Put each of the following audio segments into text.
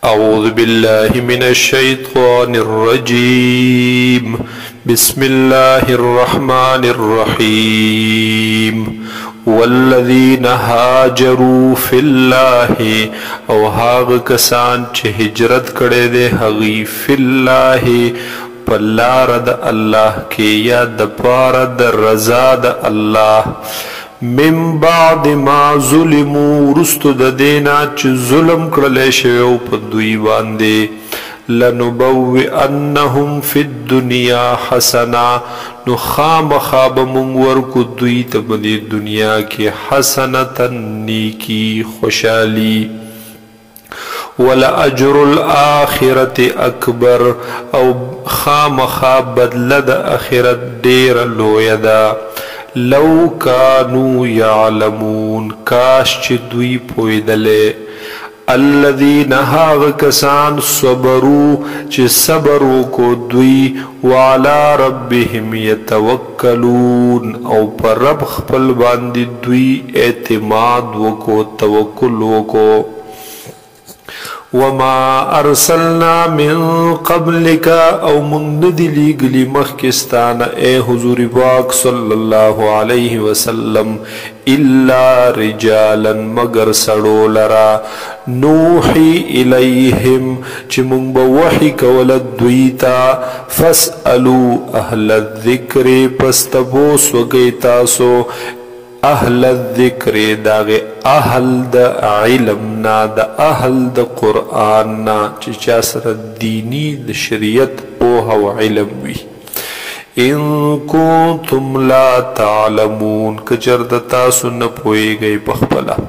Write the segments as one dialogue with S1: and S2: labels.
S1: أعوذ بالله من الشيطان الرجيم بسم الله الرحمن الرحيم والذين هاجروا في الله او هاغ کسان چه هجرت کړي دي هغي في الله پلار د الله کې یا د پاره د رضا د الله من بعد ما ظلموا رستو د دینا چې ظلم کړل شوی په دوی باندې لنبوئنهم فی الدنیا حسنا نو خامخا به مونږ ورکو دوی ته په دې دنیا کې حسنتا نیکی خوشحالي ولأجر الآخرة اکبر او خامخا بدله د آخرت ډیره لویه ده لو کانو یعلمون کاش چې دوی پوهیدلې الذین هاغ کسان صبروا چې صبر وکړو دوی وعلى ربهم یتوکلون او پر رب خپل باندې دوی اعتماد وکړو توکل وکړو وما ارسلنا من قبلك او من ندلی گلی مخکستان اے حضور پاک صلی اللہ علیہ وسلم الا رجالا مگر سڑو لرا نوحی الیہم چی منگ بوحی کولد دویتا فاسألو اہل الذکر پستبوس وگیتاسو اهل الذکر داغ اهل د علمنا د اهل د قرآننا چې چا سره دینی د شریعت پوهه او علم وي ان کنتم لا تعلمون کچر د تاسو نه پوهیږئ په خپله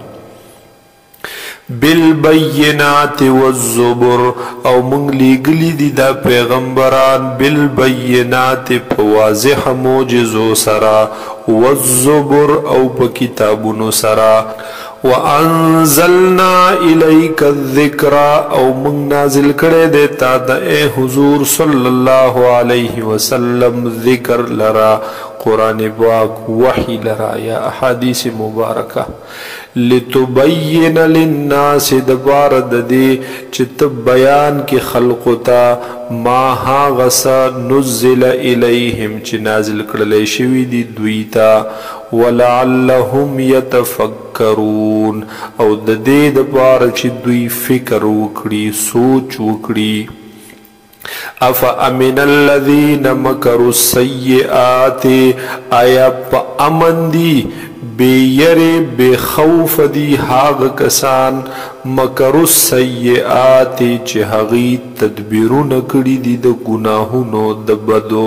S1: بالبینات والزبر او منگ لیگلی دی دا پیغمبران بالبینات پا واضح موجزو سرا والزبر او پا کتابونو سرا وانزلنا الیک الذکر او منگ نازل کرے دیتا دا اے حضور صلی اللہ علیہ وسلم ذکر لرا قرآن پاک وحی لرا یا احادیث مبارکہ لتبین للناس دبارد دی چت بیان کی خلقتا ما ها غسا نزل الیہم چی نازل کرلی شوی دی دویتا ولعلهم یتفکرون او د دې دبار چی دوی فکر وکړي سوچ وکړي افامن الذین مکروا السیئات آیا پا امن دی بیر بے خوف دی هاغ کسان مکروا السیئات چی هغی تدبیرون کړي دی د گناهونو د بدو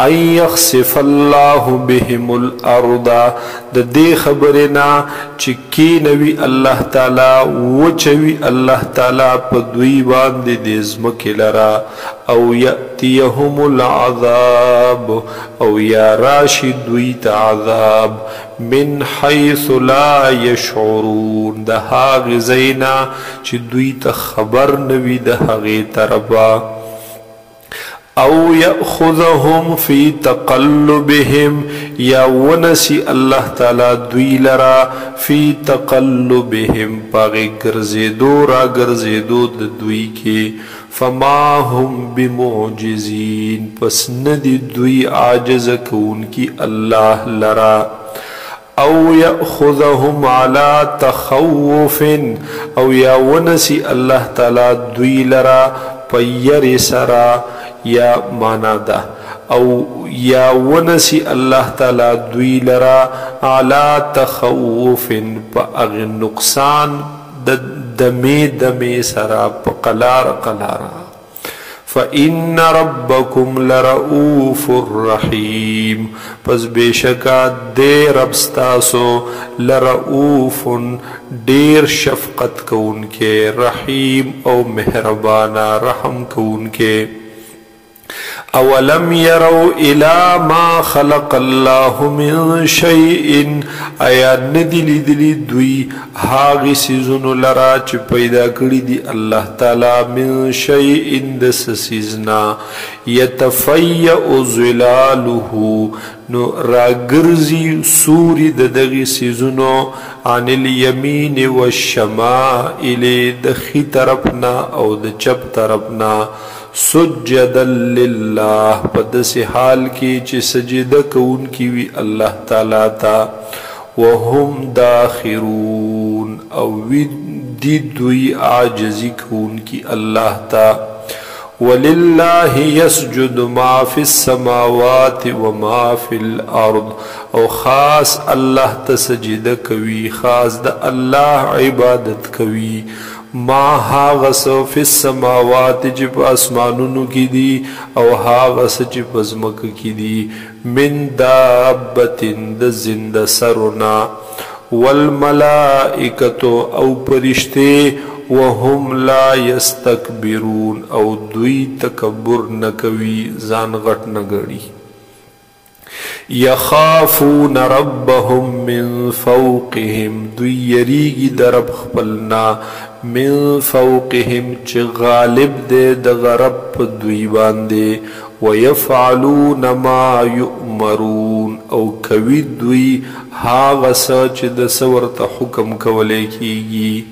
S1: ان یخسف الله بهم الارض د دې خبرنا چې کینوي الله تعالی وچوي الله تعالی په دوی باندې د ځمکې لرا او یاتیهم العذاب او یا راشي دوی ته عذاب من حيث لا يشعرون د هغه زینا چې دوی ته خبر نوي د هغه طرفا او یأخذهم فی تقلبهم یا ونسی اللہ تعالی دوی لرا فی تقلبهم پاگی گرزیدو را گرزیدو دوی کی فما هم بمعجزین پس ندی دوی عاجز کون کی اللہ لرا او یأخذهم على تخوف او یا ونسی اللہ تعالی دوی لرا پیر سرا یا مانا دا او یا ونسی اللہ تعالی دوی لرا علا تخوف پا اغی نقصان دمی سرا پا قلار قلارا فإن ربکم لرؤوف الرحیم پس بیشکا دے ربستاسو لرؤوف دیر شفقت کون کے رحیم او مہربانا رحم کون کے اولم يروا الى ما خلق الله من شيء ایا ندی لیدلی دوی هاغی سیزونو لرا چه پیدا کری دی اللہ تعالی من شیء دس سیزنا یتفیع ظلاله نو راگرزی سوری ددغی سیزونو عن الیمین والشمائل دخی طرفنا او د چپ طرفنا سجدا للہ پدس حال کی چی سجدہ کون کی وی اللہ تعالی تا وهم داخرون او دی دوی عاجزی کون کی اللہ تا وللہ یسجد ما فی السماوات وما فی الارض او خاص اللہ تسجدہ کوی خاص دا اللہ عبادت کوی ما هاغس فی السماوات جب اسمانونو کی دی او هاغس جب ازمک کی دی من دابت د زند سرنا والملائکتو او پرشتے وهم لا یستکبرون او دوی تکبر نکوی زان غٹ نگڑی یخافون ربهم من فوقهم دوی یریگی درب خپلنا من فوقهم چه غالب دے دغرب پا دوی باندے ویفعلون ما یؤمرون او کوی دوی هاغسا چه دسورت حکم کولے کیگی